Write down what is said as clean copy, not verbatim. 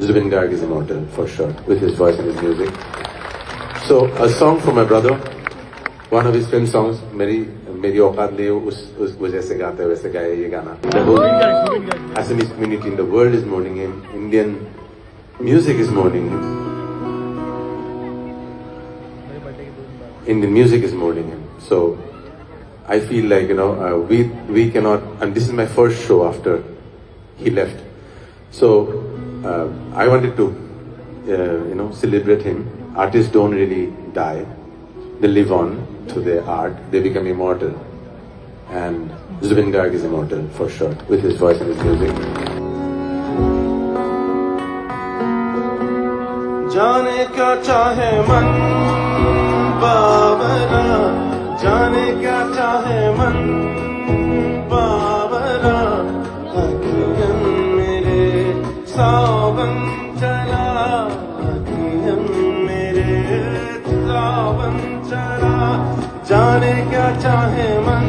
Zubeen Garg is immortal for sure with his voice and his music. So a song for my brother, one of his film songs, मेरी औकात ले वो जैसे गाता है वैसे गाए ये गाना. The whole Assamese community in the world is mourning him. Indian music is mourning him. Indian music is mourning him. So I feel like we cannot, and this is my first show after he left. So I wanted to celebrate him. Artists don't really die; they live on through their art. They become immortal, and Zubeen Garg is immortal for sure with his voice and his music. जाने क्या चाहे मन बाबरा, जाने क्या चाहे मन बाबरा, अखियन मेरे सावन चला, अखियन मेरे सावन चला, जाने क्या चाहे मन